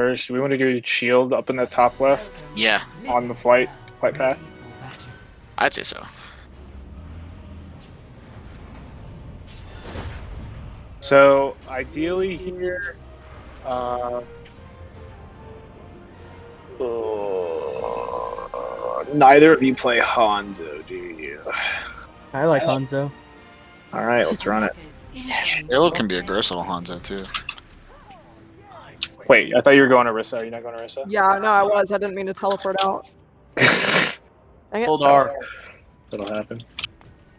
First, do we want to do shield up in the top left Yeah, on the flight path? I'd say so. So ideally here, neither of you play Hanzo, do you? I like Hanzo. All right, let's run it. Shield can be a versatile Hanzo too. Wait, I thought you were going to Orisa. Are you not going to Orisa? Yeah, no, I was. I didn't mean to teleport out. Dang it. Hold R. That'll happen.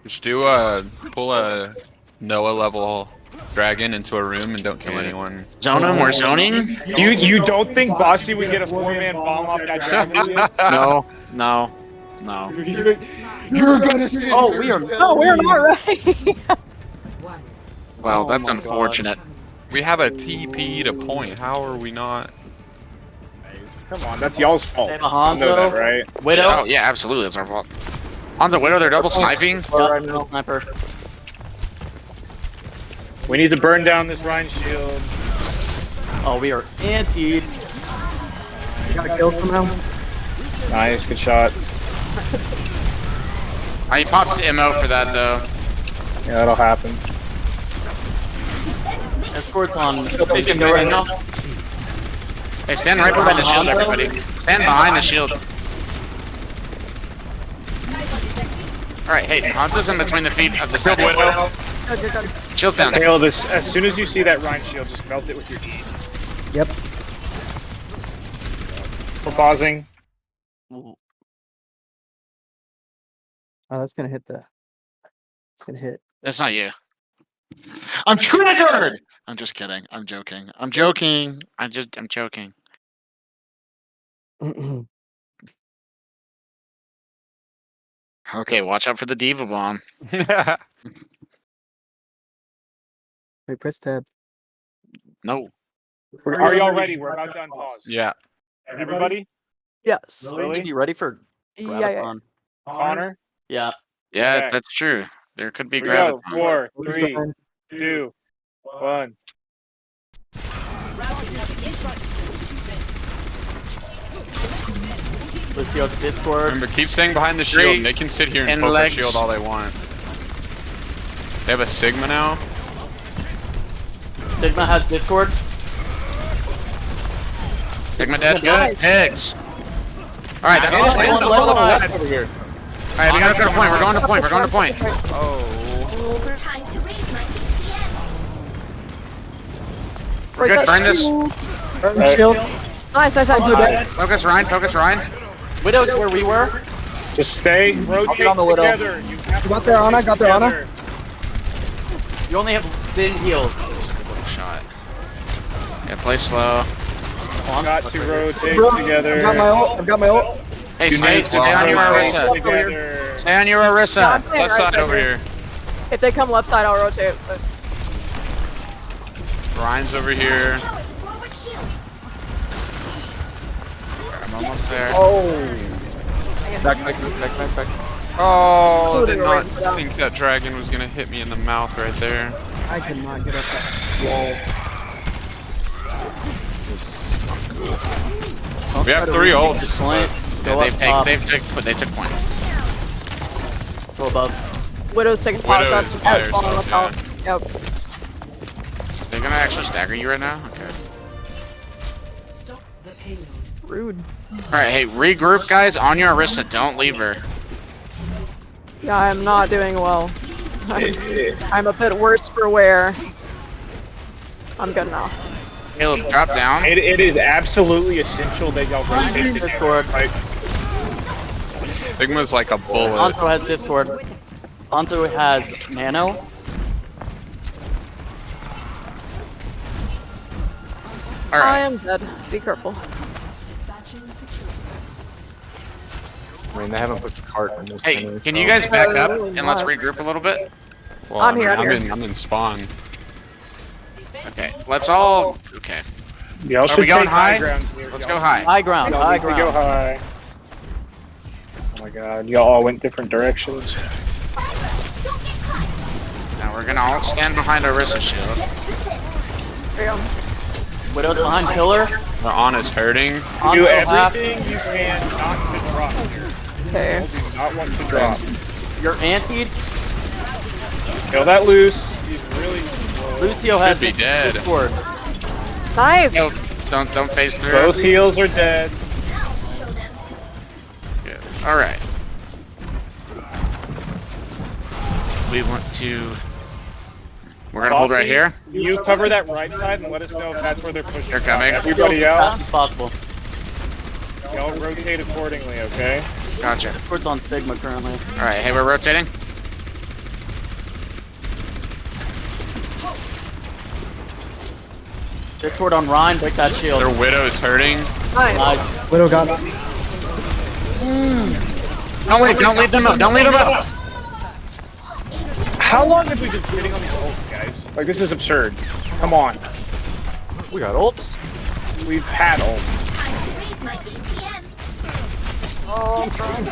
Just pull a Noah level dragon into a room and don't kill anyone. Zone him, we're zoning? You don't think Bossy would get a 4-man bomb off that dragon? No, no, no. You're gonna see. Oh, we are. No, we're not right. Well, Oh that's my unfortunate. We have a TP to point. How are we not? Come on, that's y'all's fault. Hey, You know that, Hanzo. right? Widow. Oh, yeah, absolutely, it's our fault. On the Widow, they're double sniping. Yep, sniper. We need to burn down this Rhine shield. Oh, we are antied. Got a kill somehow. Nice, good shots. I popped MO for that though. Yeah, that'll happen. Escorts on. They can go right now. Hey, stand right behind the shield, everybody. Stand behind the shield. Alright, hey, Hanzo's in between the feet of the statue. Shield's down. Caleb, as soon as you see that Rhine shield, just melt it with your E. Yep. We're pausing. Oh, that's gonna hit the. It's gonna hit. That's not you. I'm triggered! I'm just kidding. I'm joking. I'm joking. I'm joking. Okay, watch out for the Diva Bomb. Wait, press tab. No. Are y'all ready? We're about to unpause. Yeah. Everybody? Yes. Lily? You ready for Yeah, yeah. Graviton? Connor? Yeah. Yeah, Okay. that's true. There could be Here we go. Graviton. 4, 3, 2, 1. Lucio's Discord. Remember, keep staying behind the shield. And they can sit here and And poke our legs. shield all they want. They have a Sigma now. Sigma has Discord. Sigma dead, good. Pigs. Alright, that One left. over here. Alright, we gotta go to point. We're going to point. We're going to point. Oh. We're good. Burn this. Shield. Nice, nice, nice. Focus Ryan. Focus Ryan. Widow's where we were. Just stay, rotate on the Widow. together. You have to Got their Ana, got their Ana. together. You only have Sin heals. That's a good little shot. Yeah, play slow. Got to rotate Bro, together. I've got my ult. I've got my ult. Hey, You stay need to on your rotate Orisa. Together. Stay on your Yeah, I'm Orisa. staying Left right side there. over here. If they come left side, I'll rotate. But Ryan's over here. I'm almost there. Back. Oh, did not Right down. think that dragon was gonna hit me in the mouth right there. I cannot get up that wall. We have 3 ults. Point. Yeah, Go up top. they took point. Go above. Widow's taking pause. Widow That's is fire falling stuff, up. Yep. They're gonna actually stagger you right now? Okay. Rude. Alright, hey, regroup guys on your Orisa. Don't leave her. Yeah, I'm not doing well. I'm a bit worse for wear. I'm good now. Caleb, drop down. It is absolutely essential that y'all rotate together. Discord. Like, Sigma's like a bullet. Hanzo has Discord. Hanzo has Nano. I Alright. am dead. Be careful. I mean, they haven't put the cart in this. Hey, can you guys back up and let's regroup a little bit? Well, I'm here, I'm here. I'm in spawn. Okay, let's all... Okay. y'all Are should we going take high? ground here. Let's Y'all- go high. High ground. Y'all High need to go ground. high. Oh my god, y'all all went different directions. Now we're gonna all stand behind Orisa shield. There you go. Widow's behind pillar. The on is hurting. Do Onto half. everything you can not to drop here. Okay. Do not want to drop. You're antied. Kill that loose. He's really low. Lucio has Should be dead. Discord. Nice. No, don't phase through. Both heals are dead. Good. All right. We want to. We're gonna hold right here. You cover that right side and let us know if that's where they're pushing. They're coming. Everybody Fast else, as possible. y'all rotate accordingly, okay? Gotcha. Discord's on Sigma currently. All right. Hey, we're rotating. Discord on Ryan. Break that shield. Their widow is hurting. Nice. Nice. Widow got Don't leave them up. Don't leave them up. How long have we been sitting on these ults, guys? Like, this is absurd. Come on. We got ults. We've had ults. Oh, I'm trying.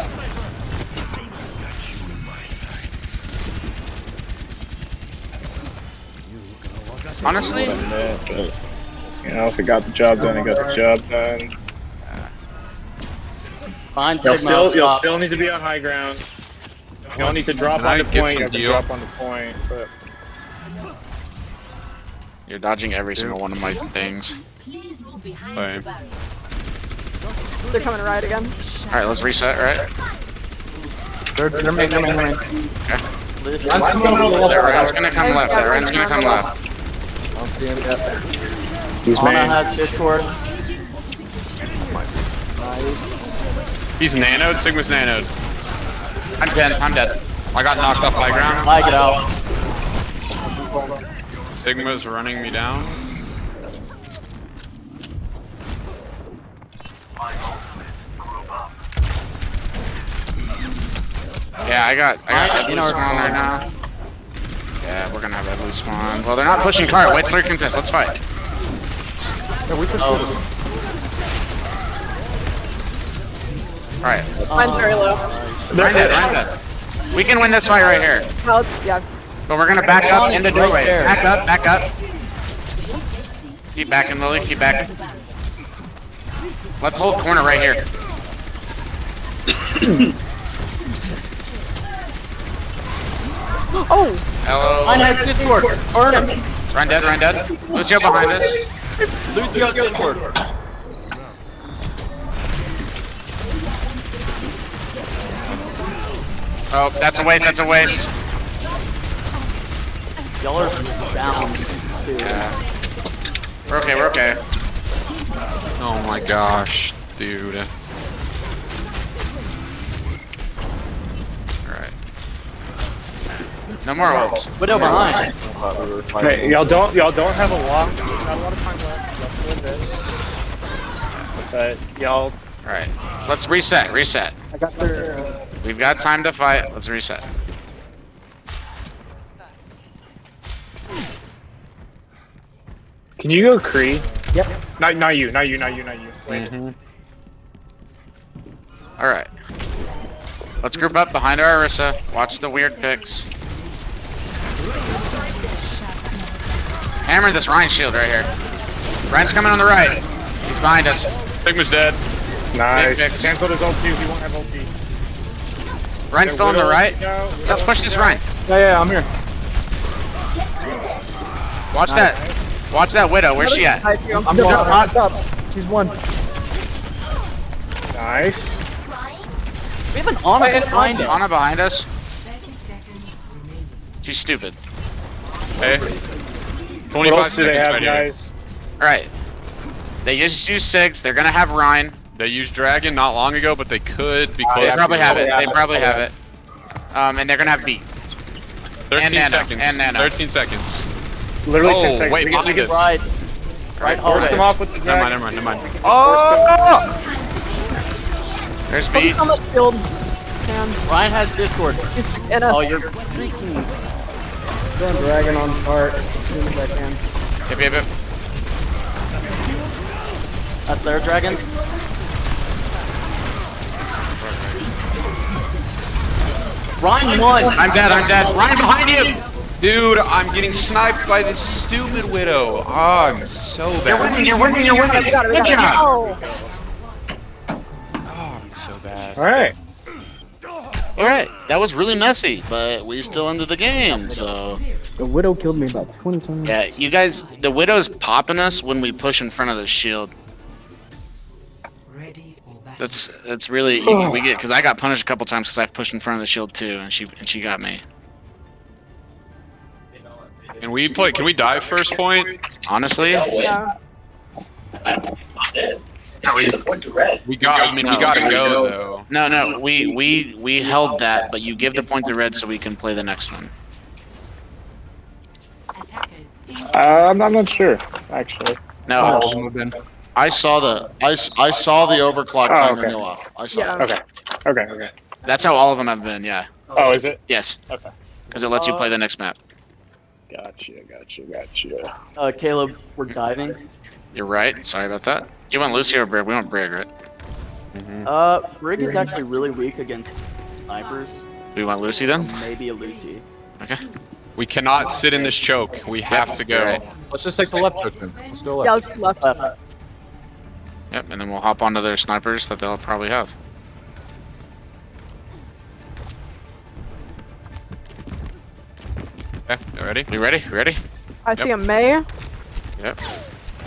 Honestly, You know, if it got the job done, it got the job done. Behind You'll Sigma. still need to be on high ground. You don't need to drop Can I on the get point. some You have to heal? drop on the point. But you're dodging every single one of my things. Fine. They're coming right again. All right, let's reset. Right. They're main. Lucio. That Ryan's gonna come left. That Ryan's gonna come left. I don't see him yet there. he's Ana main. has Discord. He's nanoed. Sigma's nanoed. I'm dead. I'm dead. I got knocked off high ground. I get out. Sigma's running me down. Yeah, I got In blue our spawn right now. Yeah, we're gonna have that blue spawn. Well, they're not pushing cart. Wait, slurk contest. Let's fight. Yeah, we pushed Oh. through. All right. Mine's very low. Ryan dead. Ryan dead. We can win this fight right here. Well, it's, yeah. But we're gonna back up into Right doorway. there. Back up. Back up. Keep backing, Lily. Keep backing. Let's hold corner right here. Oh, Hello. Ryan has Discord. Burn him. Ryan dead. Ryan dead. Lucio behind us. Lucio has Discord. Oh, that's a waste. That's a waste. Y'all are down. Yeah. We're okay. We're okay. Oh my gosh, dude. Alright. No more ults. Widow behind. I thought we were fighting. Hey, y'all don't have a lot. Not a lot of time left. Let's win this. But y'all, Alright. Let's reset. Reset. I got their. We've got time to fight. Let's reset. can you go Kree? Yep. Not you. Wait. Alright. Let's group up behind our Orisa. Watch the weird picks. Hammer this Ryan shield right here. Ryan's coming on the right. He's behind us. Sigma's dead. Nice. Big fix. Canceled his ulti. He won't have ulti. Ryan's still on the right. Let's push this Ryan. Yeah, I'm here. Watch that. Watch that Widow. Where's she at? I do. I'm going. Knocked up. She's one. Nice. We have an Ana behind him. Ana behind us. She's stupid. Hey. What 25 else do they seconds have, right here. guys? Alright. They just use Sigs. They're gonna have Ryan. They used Dragon not long ago, but they could be They close. probably have it. They probably have it. And they're gonna have beat. 13 and Nano, seconds. and Nano. 13 seconds. Literally Oh, 10 seconds. wait, we can, we behind can us. Right. Right. hallway. force them off with the Never dragon. mind, never mind, never mind. Oh! There's Focus beat. on the shield. And Ryan has Discord. in us. Oh, you're freaking. Throwing dragon on cart as soon as I can. Yep, yep, yep. That's their dragons. Ryan won. I'm dead. I'm dead. Ryan behind you. Dude, I'm getting sniped by this stupid widow. Oh, I'm so bad. You're winning. We got it. Good job. Oh, Oh, I'm so bad. Alright. All right, that was really messy, but we still ended the game. So The widow killed me about 20 times. yeah, you guys, the widow's popping us when we push in front of the shield. That's really we get because I got punished a couple times because I've pushed in front of the shield too, and she got me. Can we play? Can we dive first point? Honestly, yeah. We got. I mean, we gotta go though. no, we held that, but you give the point to red so we can play the next one. I'm not sure, actually. No, All of them have been. I saw the overclock timer okay. go off. I saw. Yeah. It. Okay. That's how all of them have been. Yeah. Oh, is it? Yes. Okay. Because it lets you play the next map. Gotcha. Caleb, we're diving. You're right. Sorry about that. You want Lucy or Brig? We want Brig, right? Brig is actually really weak against snipers. We want Lucy then. Maybe a Lucy. Okay. We cannot sit in this choke. We have to go. Right. Let's just take the left choke then. Let's go Yeah, left. left. Yep. And then we'll hop onto their snipers that they'll probably have. Okay, you ready? You ready? You ready? I see a May. Yep.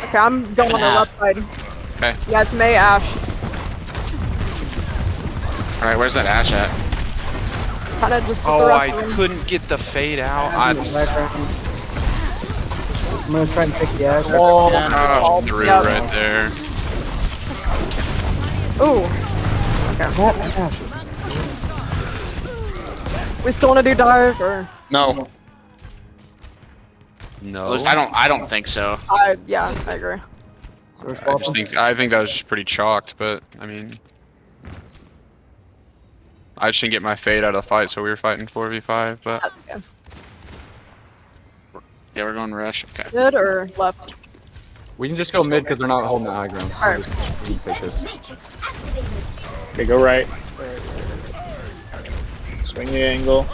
Okay, I'm going on the left side. Okay. Yeah, it's May Ash. All right. Where's that Ash at? Kind of just. Oh, I couldn't. couldn't get the fade out. I'm gonna try and pick the ash. Oh, Through Yep. right there. Ooh. What ashes? We still want to do dive or? No. No. At least I don't think so. Yeah, I agree. I think that was just pretty chalked, but I mean, I just didn't get my fade out of the fight, so we were fighting 4v5. But That's okay. Yeah, we're going rush. Okay. Mid or left? We can just go mid because they're not holding the high ground. Alright. We can take this. Okay, go right. Swing the angle.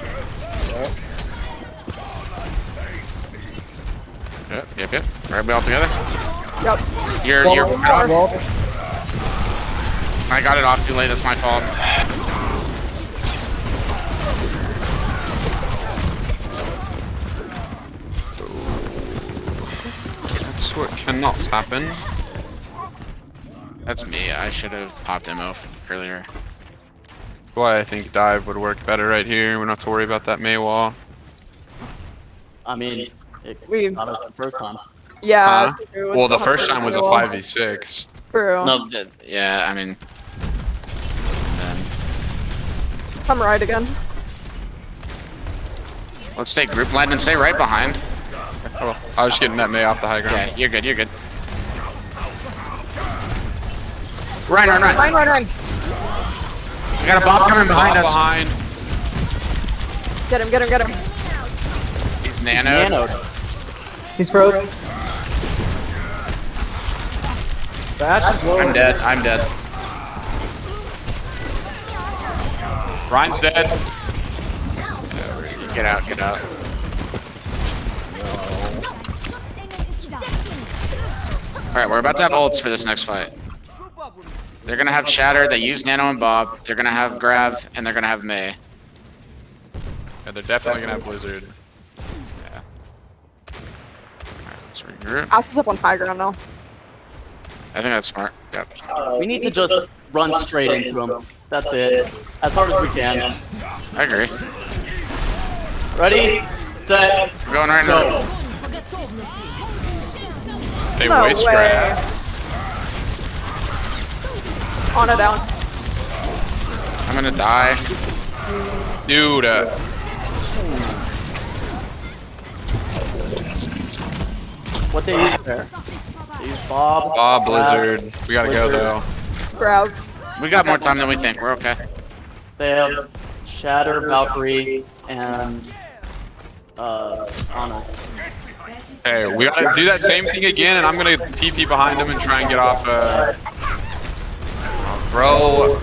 Yep. Right, we all together. Yep. You're. Wall. I got it off too late. That's my fault. that's what cannot happen. That's me. I should have popped him off earlier. Why I think dive would work better right here. We don't have to worry about that May wall. I mean, it We. got us the first time. Yeah. Huh? that's true. Well, It's the first time was a 100%. 5v6. True. No. Yeah. I mean. Come right again. Let's stay group line and stay right behind. Oh, I was just getting that May off the high ground. Yeah, you're good. You're good. Run. Run. We got a bomb coming behind us. Behind. Get him. He's nanoed. Nanoed. He's frozen. The Ash is low. I'm dead. Ryan's dead. Get out. Alright, we're about to have ults for this next fight. They're gonna have Shatter, they use Nano and Bob, they're gonna have Grav, and they're gonna have May. Yeah, they're definitely gonna have Blizzard. Yeah. Alright, let's regroup. Ash is up on high ground now. I think that's smart. Yep. We need to just run straight into him. That's it. As hard as we can. I agree. Ready, set, We're going right now. go. They No waste way. Grav. On it down. I'm gonna die. Dude, What they use there? They use Bob. Bob, Blizzard. We gotta go Blizzard. though. Grab. We got more time than we think, we're okay. They have Shatter, Valkyrie, and Honest. Hey, we gotta do that same thing again, and I'm gonna TP behind him and try and get off. Bro.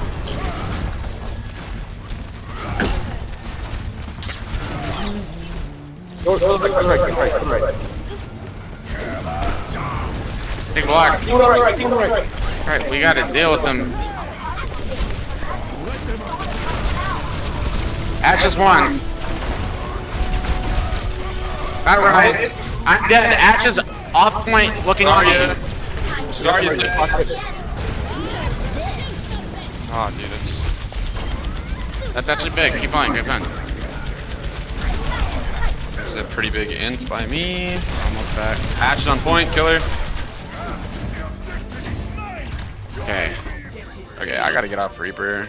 Go Alright, we gotta deal with them. Ash is one. Alright, I'm dead. Ash is off point looking on you. Sorry, is dead. Oh, dude, That's actually big. Keep going, keep going. it's a pretty big int by me. Almost back. Ash is on point, killer. Okay. Okay, I gotta get off Reaper.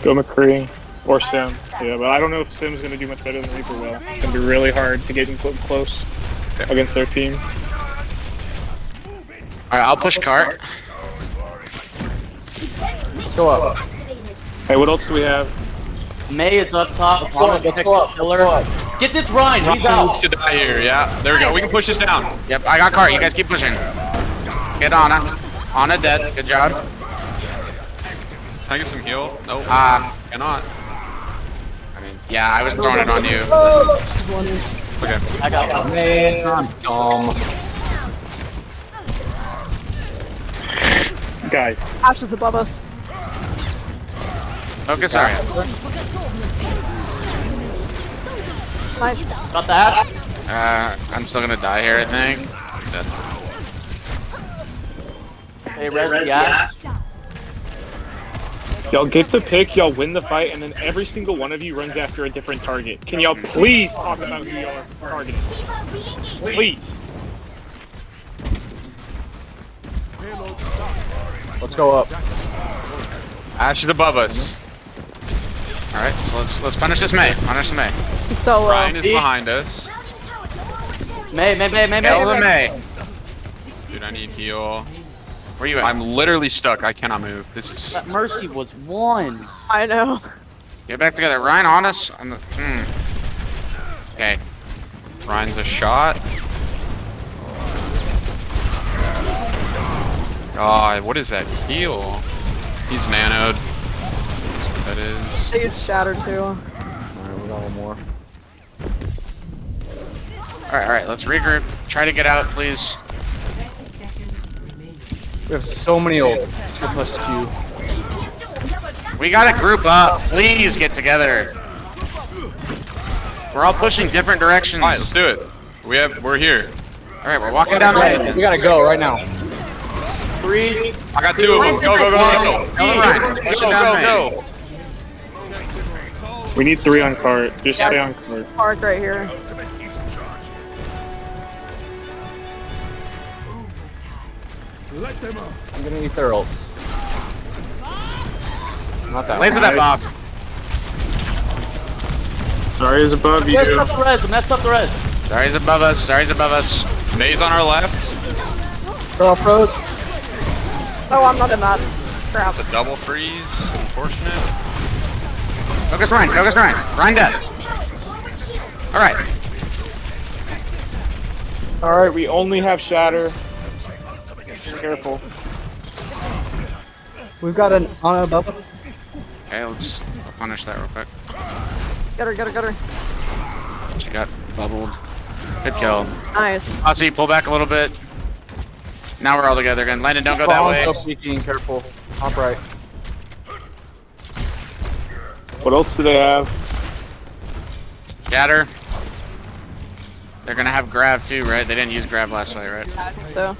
Go McCree or Sim. Yeah, but I don't know if Sim's gonna do much better than Reaper will. It's gonna be really hard to get him close against their team. Alright, I'll push cart. Go up. Hey, what else do we have? May is up top. Almost next to killer. Get this Ryan. He's Ryan needs out. to die here. Yeah, there we go. We can push this down. Yep, I got cart. You guys keep pushing. Get Ana. Ana dead. Good job. Can I get some heal? Nope. Cannot. I mean, yeah, I was throwing it on you. Okay. I got one. Man, I'm dumb. Guys, Ash is above us. Focus, sorry. Nice. Got that. I'm still gonna die here, I think. Dead. Hey, res the Ash. y'all get the pick, y'all win the fight, and then every single one of you runs after a different target. Can y'all please talk about who y'all are targeting? Please. Let's go up. Ash is above us. Alright, so let's punish this May. Punish the May. He's so low. Ryan is behind us. May. Kill the May. Dude, I need heal. Where you at? I'm literally stuck. I cannot move. This is. That Mercy was one. I know. Get back together. Ryan on us. On the. Okay. Ryan's a shot. God, what is that heal? He's nanoed. That's what that is. They use Shatter too. Alright, we got one more. Alright, let's regroup. Try to get out, please. We have so many ult. Plus Q. We gotta group up. Please get together. We're all pushing different directions. Alright, let's do it. We're here. Alright, we're walking down May. We gotta go right now. 3. I got 2 of them. Go, go, go, go, Kill the Ryan. go. Push it Go, down go, May. go. We need 3 on cart. Just stay on cart. Park right here. I'm gonna eat their ults. Not that Wait for that Bob. Sorry is above you. Messed up the res. Messed up the res. Sorry's above us. Sorry's above us. May's on our left. Girl froze. Oh, I'm not in that. Crap. It's a double freeze. Unfortunate. Focus Ryan. Focus Ryan. Ryan dead. Alright. Alright, we only have Shatter. Careful. We've got an Ana above us. Okay, let's punish that real quick. Get her, get her, get her. She got bubbled. Good kill. Nice. Ozzy, pull back a little bit. Now we're all together again. Landon, don't go that way. Also peeking, careful. Top right. What else do they have? Shatter. They're gonna have Grav too, right? They didn't use Grav last fight, right? So,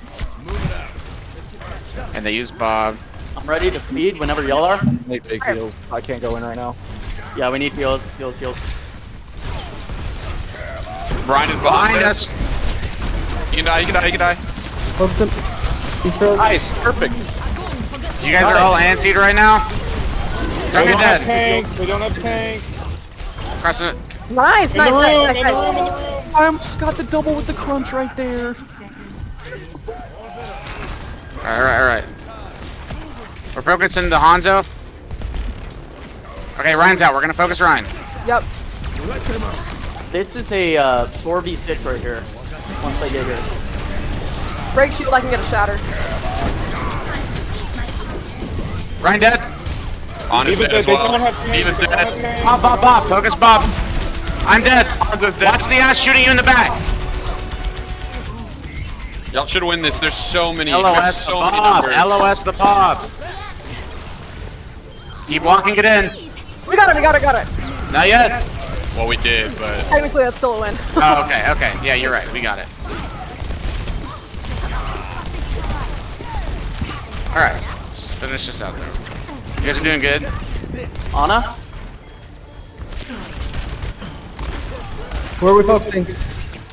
And they used Bob. I'm ready to speed whenever y'all are. Need big heals. I can't go in right now. Yeah, we need heals. Heals. Brian is behind us. You can die, you can die, you can die. Focus him. He's frozen. Nice, perfect. You guys are all antied right now? Sorry, They don't have dead. tanks. They don't have tanks. Cross it. nice, In the nice, room. nice, In nice, the room. In nice. the room. I almost got the double with the crunch right there. Alright. We're focusing the Hanzo. Okay, Ryan's out. We're gonna focus Ryan. Yep. This is a 4v6 right here. Once they get here. Break shield, I can get a Shatter. Ryan dead. Honest Even dead as they well. don't have tanks. Eva's They don't have dead. tanks. Bob. Focus Bob. I'm dead. Watch the ass shooting you in the back. Y'all should win this. There's so many. we have LOS the so many Bob. numbers. LOS the Bob. Keep walking it in. We got it. Not yet. Well, we did, but Technically, that's still a win. Oh, okay. Yeah, you're right. We got it. All right. Let's finish this out there. You guys are doing good. Ana? Where are we focusing?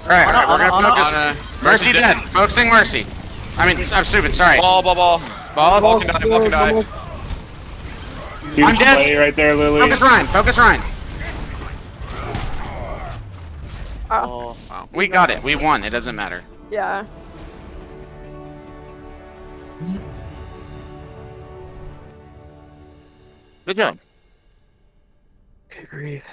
All right. We're gonna Ana, focus. Ana. Mercy dead. Focusing Mercy. I mean, I'm stupid. Sorry. ball. Ball. Ball can die. Huge I'm dead. play right there, Lily. Focus Ryan. Oh. We got it. We won. It doesn't matter. Yeah. Good job. Good grief.